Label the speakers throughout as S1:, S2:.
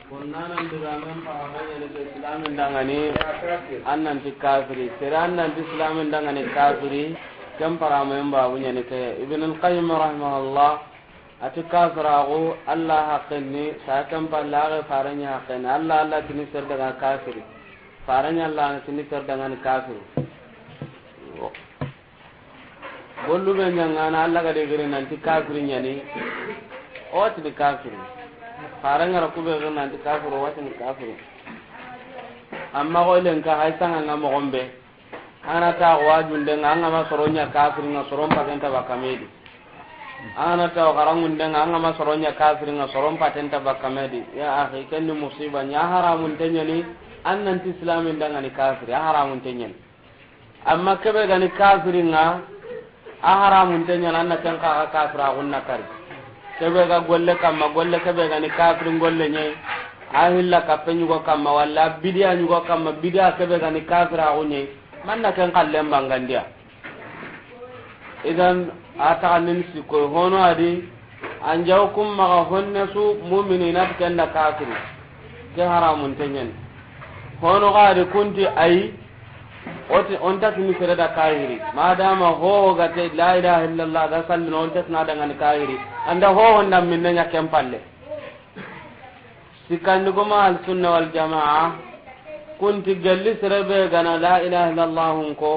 S1: kunnanan digamen paamanya ke islamin dangani annan ti kafiri siran nan ti islamin dangani kafiri kam paramen babunya ne ke ibn al-qayyim rahimahullah ati kafirago allah haqqini sa kam pallaga faranya haqqini allah tini ser daga kafiri faranya allah tini ser daga kafiri gollu be nyangana allah ga de gere nan ti kafiri nyani o ti kafiri faranga ra kube ga nan ti kafiro wati ni kafiro amma ko len ka hay tanga ngamo gombe ana ta wajunde nganga ma soronya kafiri nga soron patenta bakamedi ana ta garangunde nganga ma soronya kafiri nga soron patenta bakamedi ya akhi kenni musiba nya haramun tenyani annan ti islamin danga ni kafiri haramun tenyani amma kebe ga ni kafiri nga haramun tenyani annan kan ka kafira gunna kari kebe ga golle kamma golle kebe ga ni kafirin golle nye ahilla kapenyu go kamma walla bidia nyugo kamma bidia kebe ga ni kafira gunye manna kan kallem bangandia idan ata nin siko hono adi anjaw kum ma honne su mu'minina kenna kafiri ke haramun tenyen hono ga de kunti ai oti onta kini sereda kahiri madama ho gate la ilaha illallah da sallina onta na daga ni kahiri anda ho honda minna nya kempalle sikandi goma al sunna wal jamaa kunti galli serebe gana la ilaha illallah ko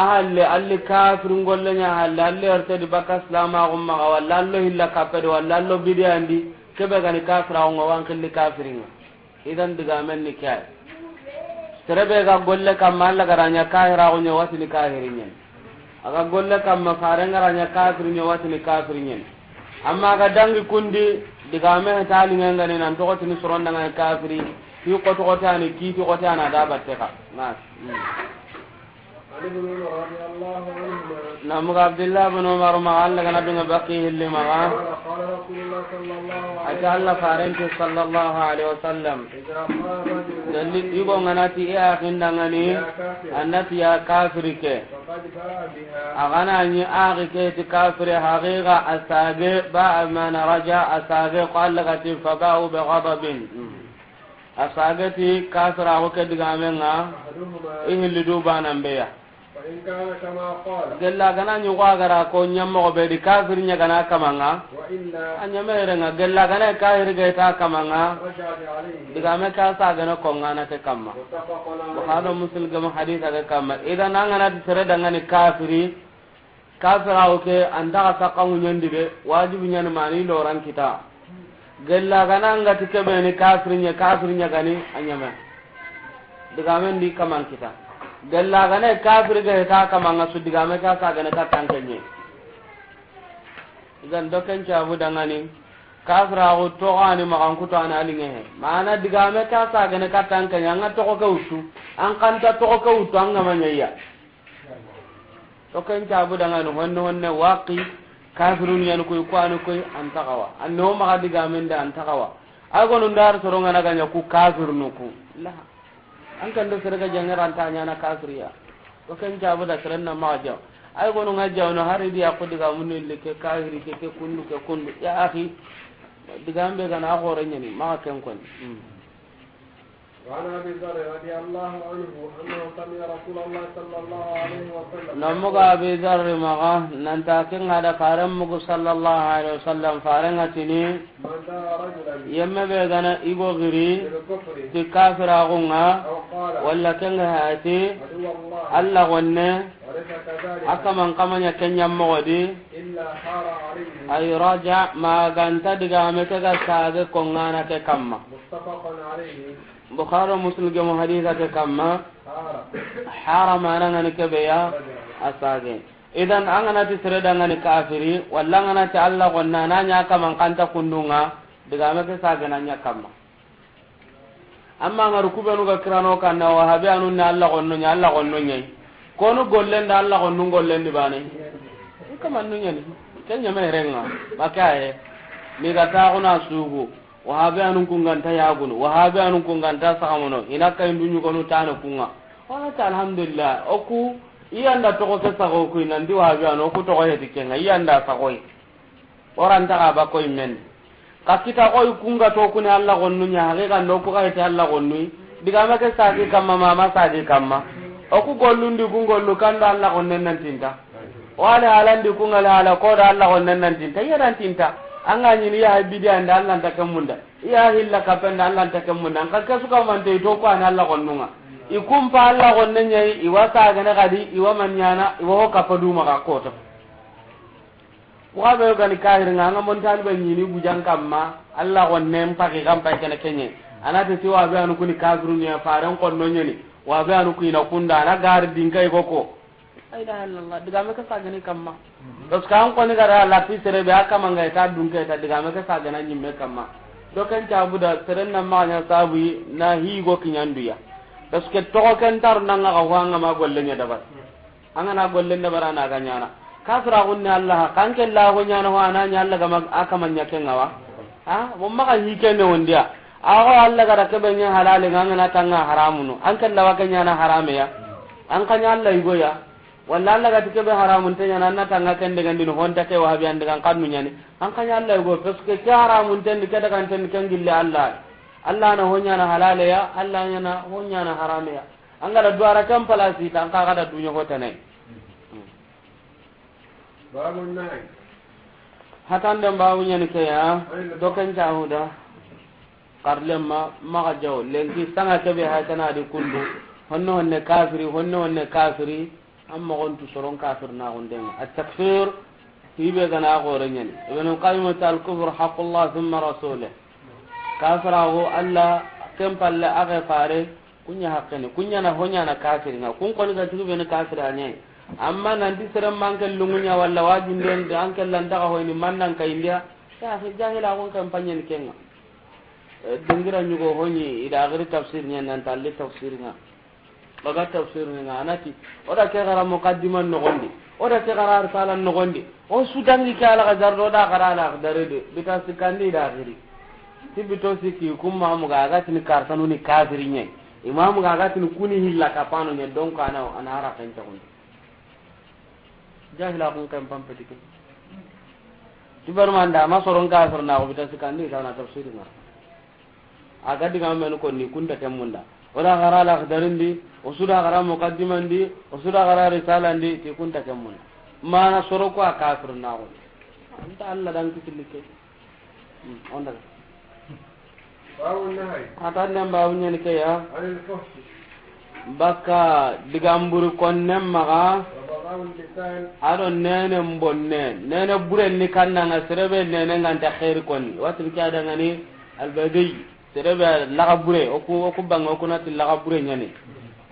S1: ahalle alli kafir ngolle nya halle alli arte di baka islama gumma walla allo hilla kapede walla allo bidiyandi kebe gani kafira ngo wan killi kafiringa idan diga men ni kay serebe ga golle kam alla garanya kahira gonyo watini kahirinyen aga golle kam ma farenga ranya kafirinyo watini kafirinyen amma ga dangi kundi diga me tali ngani nan to kotini soronda ngani kafiri fi ko to kotani ki to kotana da batteka nas نعم عبد الله بن عمر ما قال لك نبي بقيه اللي ما قال أجعل فارنت صلى الله عليه وسلم دليل يقول أناتي يا خندعني أناتي يا كافرك أغنى أني أغيك كافر حقيقة أساقي باء من رجع أساقي قال لك فباءوا بغضب أساقتي كافر أغوك دقامنا إيه اللي دوبانا بيا
S2: in kana kama qala
S1: gella gana nyu wa gara ko nyammo be di kafir nya gana kamanga
S2: wa illa
S1: anya mere nga gella gana kafir ga ta kamanga
S2: rajali alayhi
S1: diga me ka sa gana ko ngana te kamma bukhari muslim ga hadith ga kamma idan ngana ti sere daga ni kafiri kafira o ke anda ka ka nyendi de wajibu nyani mani loran kita gella gana ngati ke be ni kafir nya gani anya me diga men di kaman kita gella gane kafir ga ta kama nga su diga me ka sa gane ka tankenye idan doken cha bu dangani kafira go to ani ma kan kuto ana alinge he mana diga me ka sa gane ka tankenye nga to ko usu an kan ta to ko utu an ga manyaya doken cha bu dangani honne waqi kafirun yan ko an takawa anno ma diga men da an takawa ago no ndar soronga na ganya ku kafir nuku la an kan da sarga jangaran ta nya na kafiriya to kan jabu da saran na maja ai gonu ngaja no hari dia ko diga munni le ke kafiri ke kundu ya akhi diga ambe kana gore nyani ma kan kon
S2: وعن ابي ذر رضي الله عنه انه سمع رسول الله صلى الله عليه وسلم
S1: نمغا ابي ذر مغا ننتا كن هذا فارم مغ صلى الله عليه وسلم فارنتني
S2: من دا رجلا
S1: يم بيغنا ايغو غري دي كافر اغونغا ولا كن هاتي الله ونه akaman kamanya kenya mogodi
S2: illa hara alayhi
S1: ay raja ma ganta diga me ka sage ko ngana ke kamma
S2: muttafaqun alayhi
S1: bukhari muslim ge haditha ke kamma haram ananga ni kebeya asage idan angana ti sereda ngani kafiri walla ngana ta Allah gonna nanya kaman kanta kundunga diga me ke sage nanya kamma amma ngaru kubenu ga kirano kanna wa habianu na Allah gonno nyai kono gollen da Allah gonno gollen di bane kaman nunya ni kenya me renga makaye mi ga ta kuna sugu wahabe anun kunganta yagunu wahabe anun kunganta sakamono ina kay ndunyu kono tana kunga wala ta alhamdulillah oku iyanda to ko sa ko ku nan di wa ga no ku to ko heti kenga iyanda sa ko oranta ka ba ko men ka kita ko kunga to ku ne Allah gonnu nya hage kan no ku ka heti Allah gonnu diga ma ke sa ke kamma mama sa ke kamma o ku gollundi ku gollu kan da Allah gonnen nan tinta wala alandi ku ngala ala ko da Allah gonnen nan tinta ya nan tinta anga nyini ya bidi anda Allah ta kamunda iya hilla ka penda Allah ta kamunda kan ka suka man te to ko an Allah gonnunga ikum pa Allah gonnen nyai iwasa ga na gadi iwa manyana iwa ka padu maka kota wa be ga ni kahir nga mon tan be nyini bujang kamma Allah gonnen pa ke kam pa kana kenye anata ti wa be anu kuni kafirun ya faran konno nyani wa be anu kuina kunda na gar dingai koko ai da Allah diga me ka sagani kamma to kan ko ni gara la pi sere be aka manga ta dunke ta diga me ka sagana nyimme kamma do kan ta buda seren na ma nya sabu na hi go kinyandu ya to ske to kan tar na nga wa nga ma golle nya dabar anga na golle nda barana ga nyana kafira gunni Allah kan ke la go nyana wa na nya Allah ga aka manya kenga wa ha mo ma ka hi kenne wondia aho Allah gara kebenya halal ngana tanga haramuno an kan lawa kanya na harame ya an kanya Allah igo ya walla Allah ga tikebe haramun tanya na tanga kan dengan dinu honta ke wahabi an dengan kanu nyani an kanya Allah igo peske ke haramun tan dikada kan tan kan gille Allah Allah na honya na halal ya Allah na honya na harame ya an gara duara kan palasi tan ka kada dunya hota nai
S2: babun nai
S1: hatan dan bawunya ni ke ya dokan jahuda karlemma maga jaw lenki sanga kebe ha kana di kundu honno honne kafiri amma gontu soron kafir na gonden at-takfir hibe gana gorenyen ibn qayyim al-kufr haqqullah thumma rasulih kafirahu alla kempalle aga fare kunya hakkene kunya na honya na kafir na kun ko ga tugu ben kafir anye amma nan di seram mankel lungunya walla wajin den an kellan daga hoyni mannan kayindia ya jahila gon kampanye ni kenga dengira nyugo honi ida agri tafsir nya nan talle tafsir nga baga tafsir nga anati oda ke gara muqaddiman no gondi oda ke gara arsalan no gondi o sudangi kala ga zardo da gara la darede bita sikandi da agri tibito siki kumma mu ga ga tin kartanu ni kafiri nya imam ga ga tin kuni hilla kapano nya don kana anara kan ta gondi jahila kun kan pampetike tibar manda masoron kafir na ko bita sikandi kana tafsir nga aga diga men ko ni kunda temunda oda gara la khadarindi osuda gara muqaddimandi osuda gara risalandi ti kunta temunda mana soro ko kafir na ko anta Allah dan kitilike onda
S2: bawun nai
S1: atan nan bawun ni ke ya
S2: anil fuhsh
S1: baka digamburu konnem maga
S2: babawun lisan
S1: adon nene mbonne nene buren ni kanna na serebe nene nganta khair konni watu kada ngani albadi serebe laga bure oku banga oku nati laga bure nyane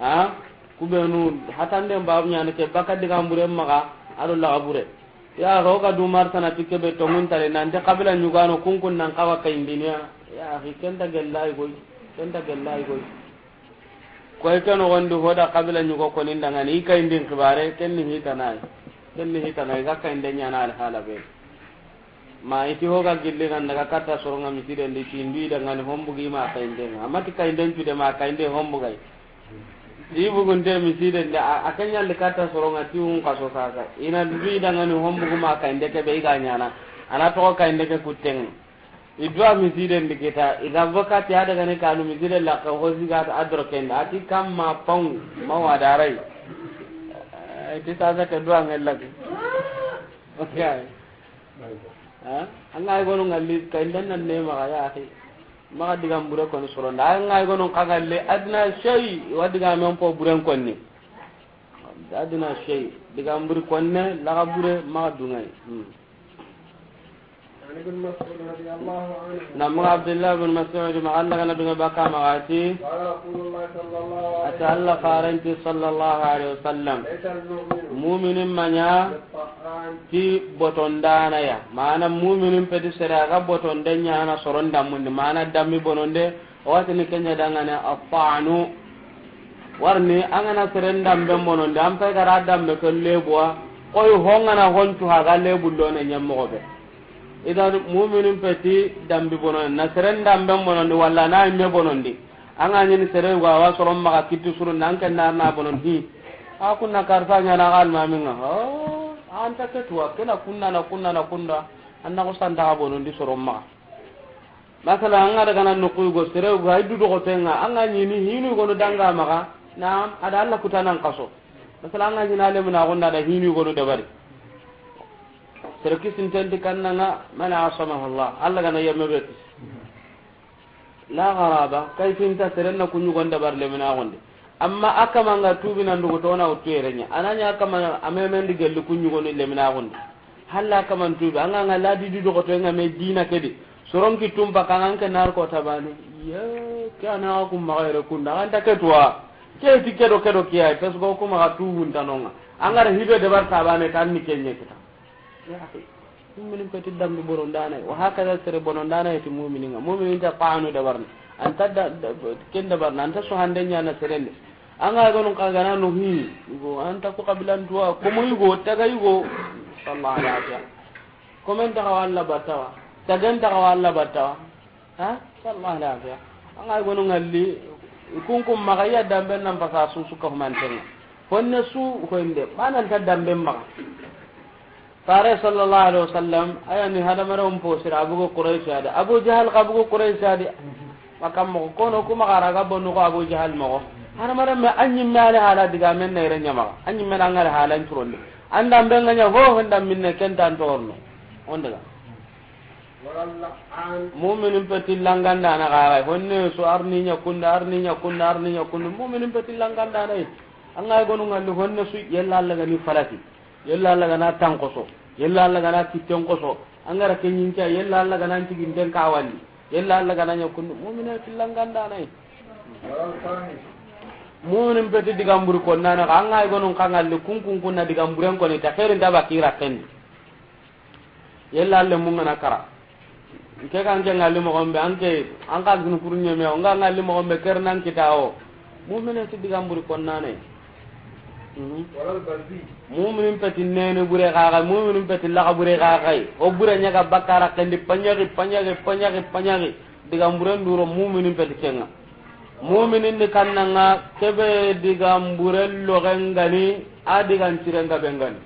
S1: ha kubenu hatande mbabu nyane ke baka diga bure maga ado laga bure ya roga du martana tikebe to mun tare nan de kabila nyugano kunkun nan kawa kaindinya ya hikenda gellai goy ko ekeno gondo hoda kabila nyugo ko ninda ngani kaindin kibare kenni hitanai ga kaindenya na al halabe ma iti hoga gille kan daga kata soronga miside ndi tindi daga ni hombugi ma kainde amati kainde tude ma kainde hombugai ibu gunde miside nda akanya le kata soronga tiun kaso sasa ina dui daga ni hombugi ma kainde ke be iganya ana to kainde ke kuteng idwa miside ndi kita ida vakati ada gane kanu miside la ka hozi ga adro kenda ati kam ma pong ma wadarai iti sasa ke dua ngelaga okay anga gono ngalli kaindan nan ne ma ya akhi ma digam bure ko ni soronda anga gono kagalle adna shay wadiga men po buren konni adna shay digam bure konne la bure ma dungai
S2: ابن مسعود رضي الله عنه
S1: نعم عبد الله بن مسعود ما الله كان دغه بقى مغاتي
S2: قال رسول الله صلى الله عليه وسلم
S1: اتعلى فارنتي صلى الله عليه وسلم
S2: ليس المؤمن
S1: مؤمن منيا ti botondana ya mana mu'minin pedi sera ga botondanya na soronda mun mana dammi bononde watini kenya dangane afanu warni angana serenda mbem bononde ampe gara dambe ko lebwa koy hongana hontu ha ga lebundo ne nyammo be idan mu'minin peti dambi bononde na serenda mbem bononde walla na me bononde anga nyini sere wa soron maka kitu suru nan kan na bonondi kunna kartanya na gal maminga anta ketwa kena kunna anna ko sanda bonon di soromma masala anga daga nan no kugo sere go haydu do gotenga anga nyini hinu go no danga maka na ada Allah kutanan kaso masala anga nyina le muna gonda da hinu go no dabari sere kisin tendi kannanga mana asamahu Allah gana yemme bet la garaba kayfin ta sere na kunyu gonda bar le muna gonde amma akama nga tubi nan dugo to na uterenya ananya akama amemen digel kunyu go no le muna gonde halla kama tubi anga nga ladi du go to nga me dina kedi soronki tumba kangan ke nar ko tabani ye kana ku magere kunda anta ketwa ke tikedo kiai pes go ku maga tuun tanonga angara hibe de bar tabane tan ni kenye kita ya akhi mu'minin ko tiddam du borondana wa hakada sere borondana ti mu'minin ta paanu de barna anta da kenda barna anta so hande nya na serende anga go non kagana no hi go anta ko kabilan tuwa ko mo yugo taga yugo sallallahu alaihi wasallam komenta wala batawa tagenta ka walla batta ha sallallahu alaihi wasallam anga gonu ngalli kunkum magaya dambe nan pasa su ka humanten honne su ko inde manan ta dambe ma tare sallallahu alaihi wasallam ayani hada marum po sira abu quraish ada abu jahal qabu quraish ada makam mo kono kuma garaga bonu ko abu jahal mo hana maram me anyi mala hala diga men ne renya ma anyi men angal halan turonde anda mbenganya ho honda minne kentan torno onda mu'minin peti langanda na gara honne so arninya kunda mu'minin peti langanda na anga gonu ngalli honne su yella Allah gani falati yella Allah gana tankoso yella Allah gana kittonkoso angara kenyinta yella Allah gana tiginden kawandi yella Allah gana nyakun mu'minin peti langanda na mu'minin peti digamburu ko nana anga gonu kangalli kunna digamburen ko ni ta khairin da bakira ken yella Allah mun ngana kara ke kan ke ngalli mo gombe anke an ka gnu kurunye me on ga ngalli mo gombe kernan kitao mu'mina ti digamburi konnane walal balbi mu'minin peti nene bure ga mu'minin peti la bure ga o bure nya ga bakara kandi panyagi digambure nduro mu'minin peti kenga mu'minin ni kannanga kebe digambure lo gangani adigan cirenga bengani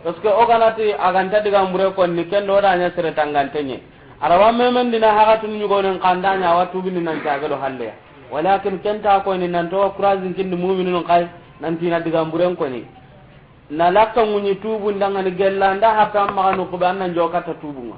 S1: parce que o ganati aganta digambure konni kendo da nya sere tangantenye arawa memen dina hagatun nyugonen kandanya watu bin nan tagalo halle walakin kenta ko ni nan to kurazin kin mu'minun kai nan tina digamburen ko ni na lakka munyi tubu ndanga ni gellanda hatta maganu ko ban nan jokata tubunga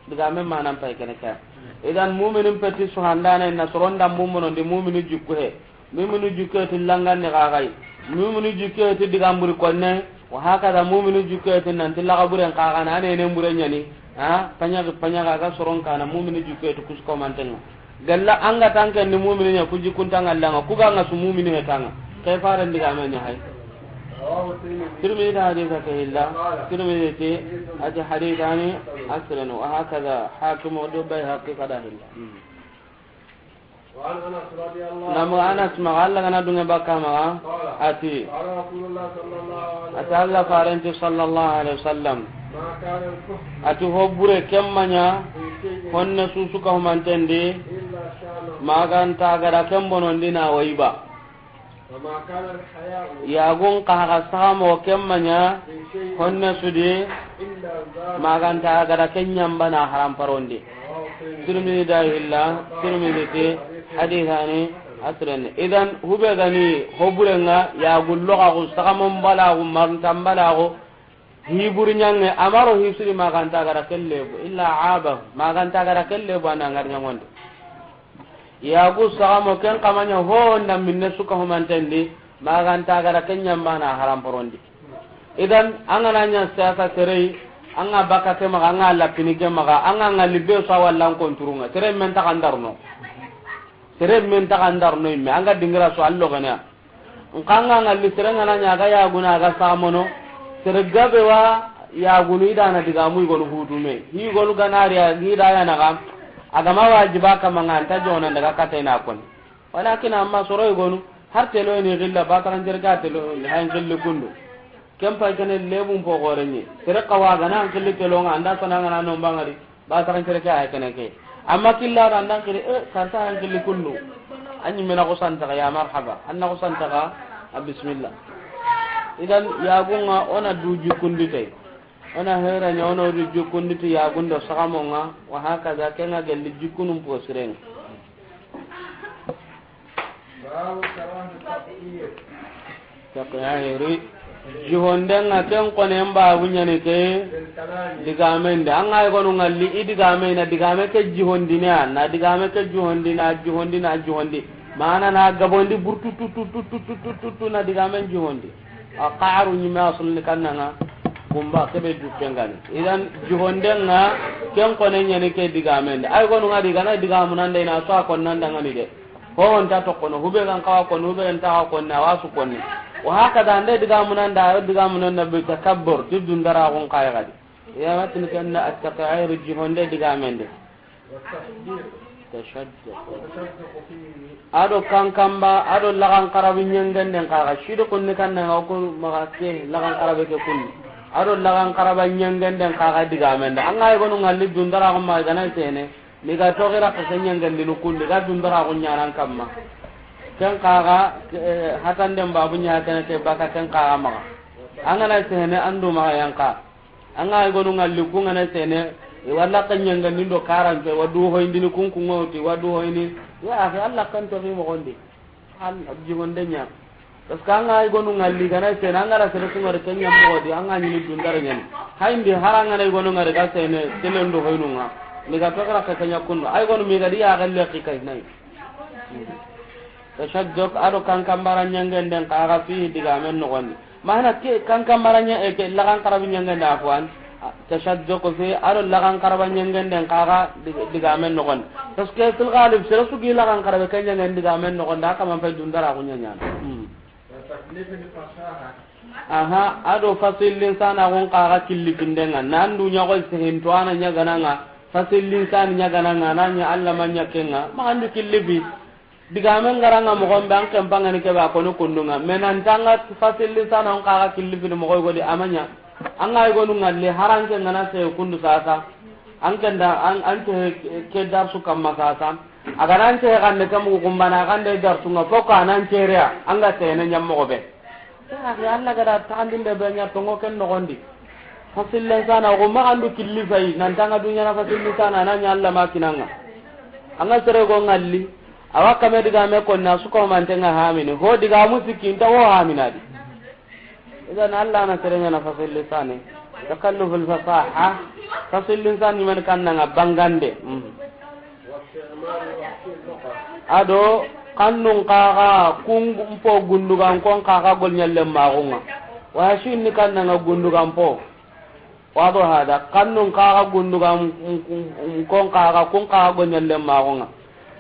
S1: diga men manan pay kene ka idan mu'minun peti so handana na soronda mu'minu ndi mu'minu jukku he mu'minu jukku ti langan ni gagai mu'minu jukku ti digamburi ko ne wa hakada mu'minu jukku ti nan tilaga buren kaga na ne mburenya ni panyaga ga soron kana mu'mini juke to kusko mantenga galla anga tanke ni mu'mini nya kuji kuntanga langa kuga nga su mu'mini hetanga kay faran diga men hay tirmidhi haditha illa tirmidhi ti aja hadithani aslan wa hakaza hakim wa dubai haqiqa dahilla
S2: وعن انس رضي الله عنه
S1: نما انس ما قال لنا دون بكما اتي
S2: رسول الله صلى الله عليه وسلم
S1: اتى فارنت صلى الله عليه وسلم
S2: ما كان الكفر
S1: ati hobbure kemmanya honne susuka humantendi
S2: الا شان
S1: maganta gara kembonondi na waiba
S2: وما كان الحياء
S1: yagun kaga samo kemmanya honne sudi
S2: الا ذا
S1: maganta gara kenyamba na haram parondi tirmidhi dahilla tirmidhi te hadithani asren idan hube gani hoburenga yagullo ka ustamon bala gu martambala gu hiburnyange amaro hisri maganta gara kellebu illa aba maganta gara kellebu anangar nyamonde yagu sagamo ken kamanya ho ndam minne suka humantendi maganta gara kenyamba na haram parondi idan angananya sasa terei anga baka ke maga anga lapini ke maga anga ngalibe sa wallan konturunga tere men ta kandarno imme anga dingira so allo gana nganga ngali tere ngana nyaga ya guna ga samono tere gabe wa ya gunu idana diga mu gonu hudume hi gonu ganari ya gida ya naga aga ma wajiba kama nganta jona daga kata ina kon walakin amma soro gonu har telo ni gilla bataran jerga telo hayin gillu kundu kempa kene lebum po gorenye tere kawaga nan kelli kelonga anda sananga nan no bangari ba taran tere ka kene ke amma killa ran dan kire kanta han kelli kullu anyi mena ko santa ya marhaba anna ko santa ka bismillah idan yagunga ona duji kundite ona hera nya ona duji kundite yagundo sakamonga wa hakaza kenga gelli jikunum posiren
S2: babu karahu
S1: taqyiri jihondenga ken konen babunyane ke digamende anga gonu ngalli idigame na digame ke jihondina na digame ke jihondi mana na gabondi burtututututututu na digame jihondi aqaru nyima sulni kannanga kumba kebe dukengani idan jihondenga ken konen nyane ke digamende ay gonu ngadi gana digamunande na so akonnanda ngani de ho on ta to kono hube kan kawa kono hube kan ta kono wasu kono wa hakada ande diga munanda be takabbur tidun dara gon kay gadi ya matin kanna at-taqa'ir jihonde diga mende tashadduq ado kankamba ado lagan karabin nyengen den kaga shido kunni kanna ko magake lagan karabe ke kunni ado lagan karaban nyengen den kaga diga mende anga gonu ngalli dun dara gon ma gana tene ni ga to gira ka nyengen dinu kunni ga dun dara gon nyaran kamma ken kaga hatan den babunya kana te baka ken kaga ma angana sene andu ma yanka anga gonu ngalli ku ngana sene walla kan nyanga nindo karan be wadu ho indini kunku ngoti wadu ho ini ya akhi Allah kan to mo gonde al jigonde nya tas kanga gonu ngalli kana sene angara sene ku ngare kenya mo godi anga nyini dundar nyen haindi haranga na gonu ngare ga sene telendo ho inunga mi ga to kara ka kenya kunno ay gonu mi ga dia galle ki kai nai tashadduk ado kan kambaran nyangen den kaga fi diga men no gondi mana ke kan kambaranya e ke lagan karabin nyangen da afwan tashadduk fi ado lagan karabin nyangen den kaga diga men no gondi tos ke fil ghalib sira su gi lagan karabe kan nyangen diga men no gonda kama fa dundara ko nyanya aha ado fasilin sana gon kaga killi kindenga nan dunya ko sehin to ana nya gananga fasilin sana nya gananga nanya alla manya kenga ma andu killi bi digamen garanga mo gombe an kan bangani ke ba kono kundunga menan tanga fasilli sana on kaga killi bi mo godi amanya an ay gonu ngalle haranke ngana se kundu sasa an kan da an te ke dar su kam masasa aga nan te kan ne kam gumbana kan de dar su ngafo ka nan ceria an ga te ne nyam mo be ya Allah ga da tandin de be nya to ngoken no gondi fasilli sana go ma andu killi fai nan tanga dunya na fasilli sana nan nya Allah makinanga an ga sere go ngalli awaka me diga me ko na su ko mantenga hamini ho diga musiki nta ho haminadi idan Allah na terenya na fasil lisani takalluf al fasaha fasil lisan man kanna bangande ado kannun kaga po gundugan kon kaga gol nyalle magunga wa shin ni kanna gundugan po wado hada kannun kaga gundugan kon kaga gol nyalle magunga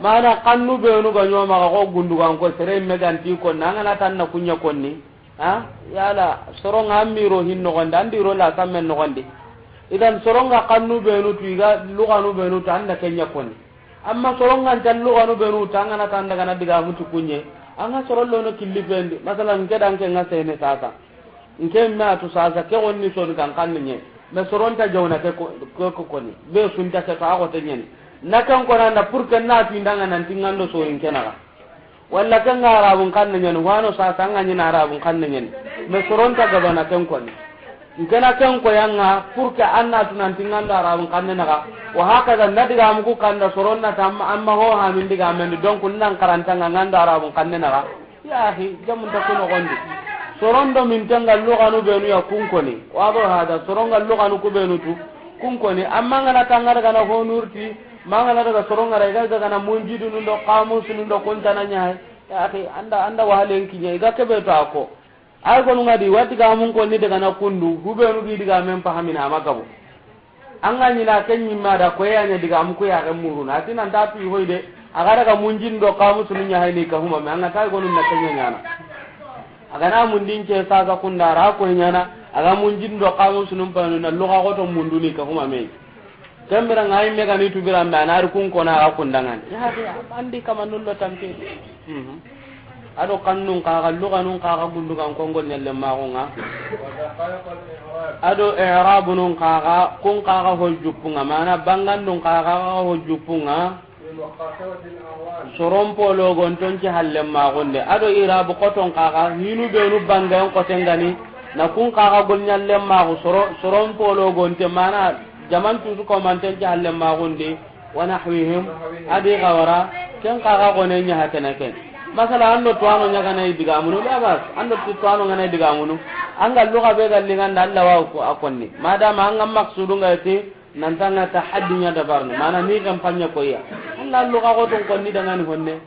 S1: mana kannu be no ganyo ma ko gundugan ko sere meganti ko nangana tan na kunya konni ha yala soronga amiro hinno gonda andiro la sammen no gonde idan soronga kannu be no tuiga luganu be no tanda kenya konni amma soronga tan luganu be no tangana tanda kana diga mutu kunye anga sorollo no killi bendi masalan kedan ke ngase ne sasa nke ma to sasa ke wonni so kan kannye me soronta jawna ke ko konni be sunta ke ta ko tenyen nakan ko na pour que na tindanga nan tingando so in kenaga walla kan arabun kanne nyen wano sa sanga nyen arabun kanne nyen me soronta gabana kan ko ni kana kan ko yanga pour que anna tunan tingando arabun kanne naga wa hakaza nadiga mu ku kanda soronna tamma amma ho ha min diga men donc nan karanta ngando arabun kanne naga ya hi jamun ta kuno gondi sorondo min tanga luganu benu ya kunkoni wado hada soronga luganu ku benu tu kunkoni amma ngana tangara kana ho nurti mangala daga soronga rega daga na munjidu ndo qamus ndo kontana nya ya akhi anda wahalen kinya iga kebe to ako ay ko ngadi wati ga mun ko ni daga na kundu hube nu gi diga men pahamina magabo anga ni na kenyi mada ko ya nya diga mu ko ya ga muruna tinan ta pi hoide aga daga munjin do qamus nya hayni ka huma me anga tay gonu na kenya nyana aga na mundin ce sa ga kundara ko nyana aga munjin do qamus num panu na luga ko to munduni ka huma me tambira ngai me gani tu biram ba na rukun ko na akundangan ya andi kama nullo tampe ado kannun ka gallu kanun ka ga gundugan kongo nyalle ma ko nga ado i'rabun ka ga kun ka ga hol jupunga mana bangan dun ka ga hol jupunga sorompo logon tonci halle ma gonde ado i'rab ko ton ka ga hinu be nu bangan ko tengani na kun kaga golnya lemma ko soron polo gonte mana jaman tu ko manten ja lemma gonde wa nahwihim adi gawara ken kaga gonenya hatana ken masala ando to ano nyaga nay diga munu labas ando to ano ngana diga munu anga luga be gal lingan Allah wa ko akonni madama anga maksudu ngati nantanga tahaddinya dabarno mana ni kampanya ko ya Allah luga ko ton konni dangan honne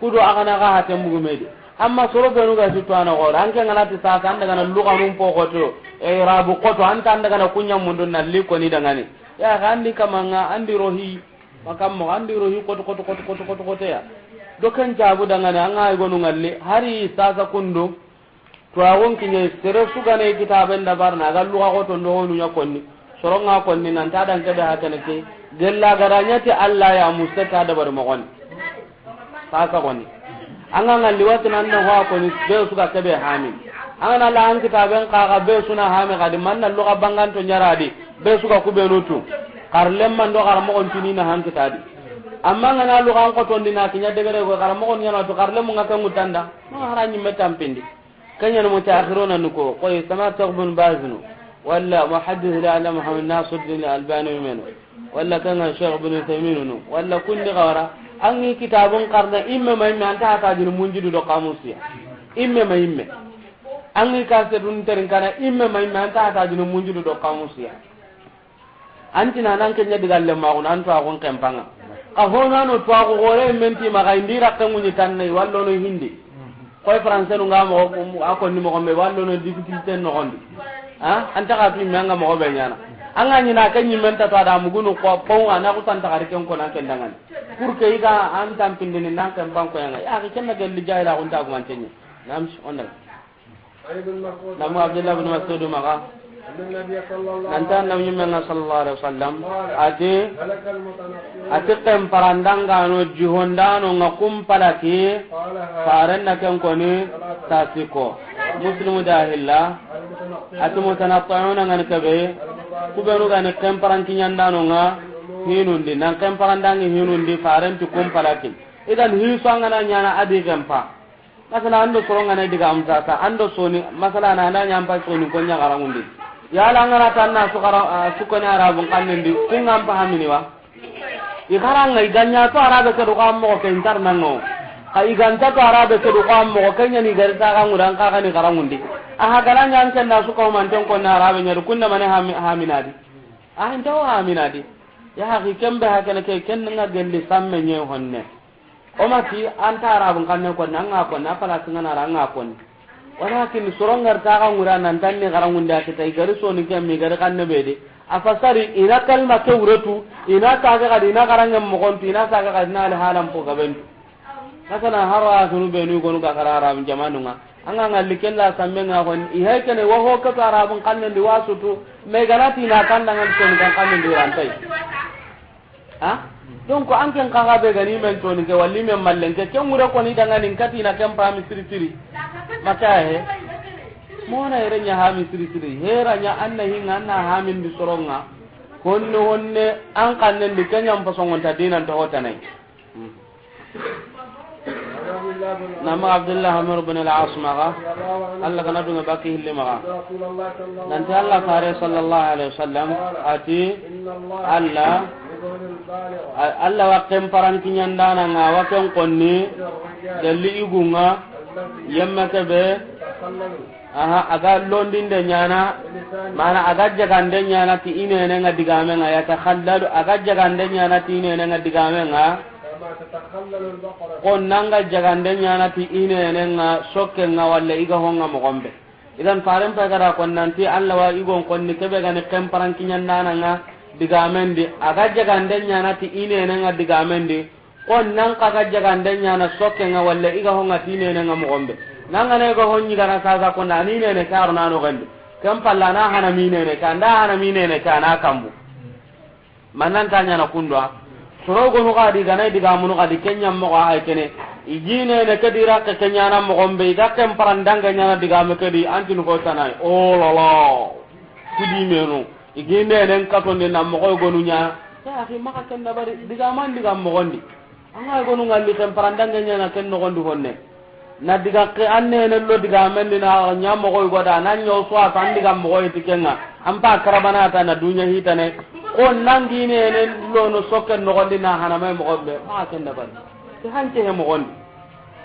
S1: kudo agana ga hatem mugumedi amma soro benu ga to ano ko ranke ngana ti sa kan daga luga num po ko to e rabu ko to anta daga na kunya mundu na li ko ni dangani ya gandi kamanga andi rohi makam mo andi rohi ko to ya dokan jabu dangane an ay gonu ngalle hari sasa kundu to awon kinye sere suga ne kitaben da barna gallu ko to ndo honu yakonni soronga konni nan ta dan kebe hakane ke gella garanya ti Allah ya mustaka da bar magon sasa konni an an ngalli watu nan no ha konni be suga kebe hamin an ala an kitaben ka be suna hame kadi man nan luga bangan to nyaradi be suga ku be nutu karlem man do gar mo on tinina han kitadi amma ngana lu kan ko tondina kinya degere ko karamo ko nyana to karle mun ngaka mutanda no haranyi metampindi kanya no mutaakhiruna nuko ko sama taqbun baznu wala muhaddith la ala muhammad nasir bin albani meno wala kana shaykh ibn taymin wala kulli gawara angi kitabun qarna imme may mi anta ta jinu munjidu do qamusiya imme may imme angi ka sedun terin kana imme may mi anta ta jinu munjidu do qamusiya antina nan kenya digalle ma ko nan to akon kempanga a hona no to ko gore menti maga indira kangunyi tanne wallo no hindi koy français no ngamo akon ni mo ko me wallo no difficulté no gondi ha anta ka fi manga mo be nyana anga ni na kanyi menta to ada mugunu ko ko ana ko tanta kare ken ko nan ken dangan pour que ida an tam pindini nan kan banko yanga ya ke kenna gel jaila ko nda ko mantenye namsh onda namu abdullah ibn mas'ud maga nanti nabi Muhammad sallallahu alaihi wasallam ati temparandanga no jihondano ngakum palaki faranna kan koni tasiko muslimu dahilla ati mutanattuuna ngani kabe kubenu gane temparankinyandano nga hinundi nan temparandangi hinundi faranti kum palaki idan hisanga na nyana adi gempa masala ando soronga na diga amsata ando soni masala na na nyampa soni ko nya garangundi yala ngara tanna sukoni arabun kannindi kungam pahamini wa ikaranga iganya to arabe ke do kammo ke intarnango ai ganta to arabe ke do kammo ke nyani garita ka ngudan ka kan garangundi aha galanya anke na suko man ton ko na arabe nyaru kunna mane haminadi ah ndo haminadi ya haki kembe hakene ke ken nga gelli samme nye honne o mati anta arabun kanne ko nanga ko na pala singana ranga ko walakin sorongar ta kan ngura nan tanni garangunda kita igari so ni kemmi gari kanne bede afasari ina kalma ke uratu ina ta ga ina garangam mo kon ina ta ga ina al halam po gaben kasana harwa sunu be ni gonu ga karara min jamanu nga anga ngalli kella samme nga kon i hekene wo ho ka arabun kanne ndi wasutu me ganati na kandangan so ni kan kanne ndi rantai ha donc anken kaga be gani men to ni ke walli men mallen ke ngura ko ni danga nin kati na kan pami siri maka he mona irenya ha mi siri heranya anna hinga anna ha min di soronga honne an kannen di kanyam pasongon ta dinan to hota nai nama abdullah amr ibn al-as maga Allah kana dunga baki hille maga nanti Allah kare sallallahu alaihi wasallam ati Allah wa kemparan kinyandana nga wa ken konni dalli igunga yamma kebe aga londinde nyana mana aga jagande nyana ti inene nga digame nga ya takhallalu aga jagande nyana ti inene nga digame nga kon nanga jagande nyana ti inene nga sokke nga walla iga honga mo gombe idan faran pa gara kon nanti Allah wa igon konni kebe ga ne kemparan kinyandana nga digamendi aga jagande nyana ti inene nga digamendi on nan kaga jagande nyana sokke nga walla iga honga ti inene nga mo gombe nanga ne go honni gara sasa ko na ni ne kar na no gande kam palla na hana mi ne ka nda hana mi ne ka na kambu manan tanya na kundwa soro go no ga diga na diga mun ga dikenya mo ga ay kene ijine ne kadira ka kenya na mo gombe ga kem parandanga nyana diga me kedi antinu ko tanai oh la la kudi meno igine nen katonde na mo go nu nya ya akhi maka ken da bari diga man diga mo gondi anga go nu ngalli kem parandanga nyana ken no gondi honne na diga ke anne ne lo diga men na nya mo ko goda nan nyo so ata diga mo ko tikenga ampa karabana ta na dunya hitane ko nangi ne lo no sokken no gondi na hana mai mo gobbe ma ken da ban ti hanke he mo gondi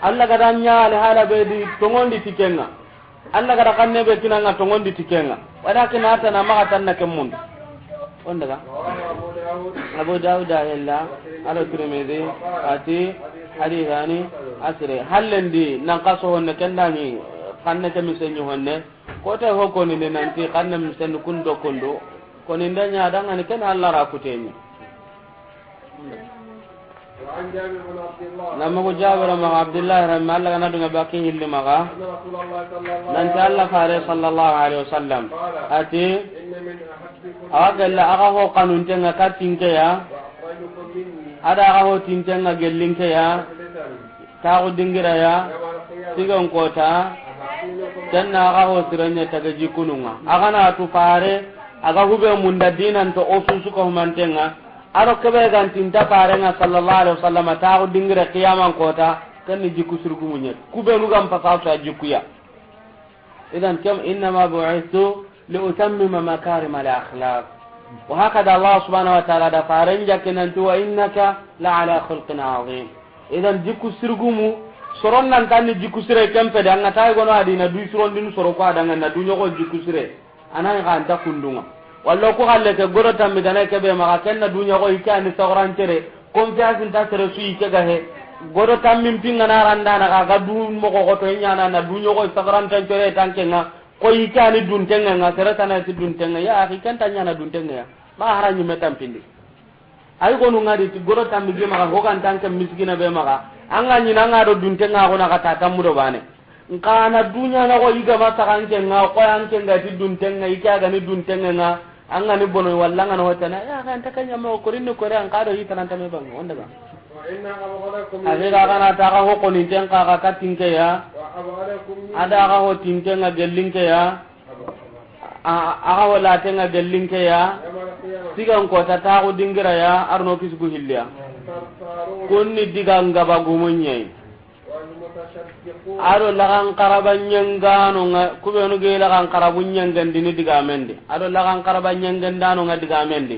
S1: alla ga danya al hala be di tongondi tikenga alla ga kanne be kinanga tongondi tikenga wada kina ta na ma tan na kemun on daga Abu Dawud illa ala Tirmidhi ati hadithani asre hallendi nan kaso honne kendani kanne ke misenni honne ko ta ho ko ni nanti kanne misenni kundo kondo ko ni ndanya danga ni ken Allah ra kuteni nama ko Jabir ma Abdullah rahma Allah kana dunga baki hilli maga nanti Allah fare sallallahu alaihi wasallam ati agalla aga ho kanun tenga katinke ya ada aga ho tintenga gellinke ya tawo dingira ya sigon kota janna aga ho siranya taga jikununga aga na tu fare aga hube munda dinan to osusu ko mantenga aro kebe gan tinta fare nga sallallahu alaihi wasallam tawo dingira qiyaman kota kan ni jiku surgu munye kube nu gam pa ta jikuya idan kam inna ma bu'ithu li utammima makarim al akhlaq wa hakada Allah subhanahu wa ta'ala da faranja kenan to innaka la ala khulqin azim idan jiku sirgumu soron nan tan jiku sire kempe da ngata gono adina du soron din soro ko adanga na du nyoko jiku sire anan ga anta kundunga wallo ko halle ke goro tammi dana ke be maka kenna du nyoko ikani sawran tere confiance ta tere su ike ga he goro tammi pinga na randa na ga du mo ko to nyana na du nyoko sawran tan tere tankenga ko ikani dun tenga nga tere tan ti dun tenga ya akhi kan tanya na dun tenga ya ma haranyu metam pindi ay gonu ngadi ti goro tammi ge maka ho kan tanke miskina be maka anga nyina nga do dunte nga ko na kata tamudo bane nka na dunya na ko iga masa kanke nga ko yanke nga ti dunte nga ika ga ni dunte nga anga ni bono walla nga no hotana ya kan takanya mo ko rinno ko ran ka do hitana tame bang onda ba ahira kana ta ka ho ko ni ten ka ka katinke ya ada ka ho tinte nga gellinke ya aga wala tenga gellinke ya sigan ko ta ko dingira ya arno kisgu hilya konni diganga bagumunye aro lagan karabanyangano nga kubenu ge lagan karabunyangandini digamende aro lagan karabanyangandano nga digamende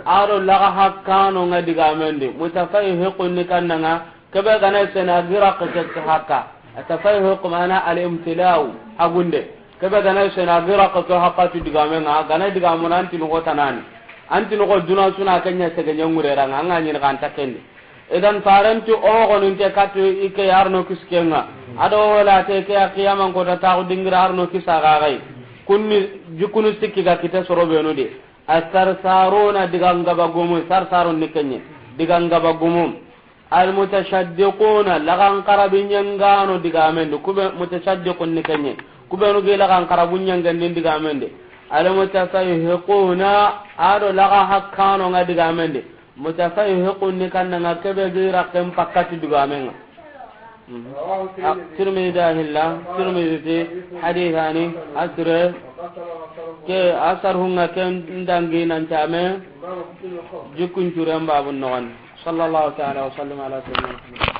S1: aro laga hakkano nga digamende mutafayhiqun kananga kebe gana sena gira qat hakka atafayhiq mana al-imtilau agunde kebe gana sena gira qat hakka digamenga gana digamunanti no tanani anti no ko duna suna kanya sege nyangure ranga ngani kan takende idan faranti o gonun te katu ike yarno kiskenga ado wala te ke qiyamang ko ta ko dingira arno kisaga gai kunni jukunu sikki ga kita sorobe no de asar sarona diganga bagumu sar saron nikenye diganga bagumu al mutashaddiquna lagan qarabinyangano digamende kube mutashaddiqun nikenye kube no ge lagan qarabunyangande digamende ala mutafayhiquna ado laga hakkano nga digamende mutafayhiqun ni kanna kebe gira kem pakati digamenga Tirmidhi dahilla Tirmidhi hadithani asre ke asar hunga ken ndangi nan tame jukun turamba bun non sallallahu ta'ala wa sallam ala sayyidina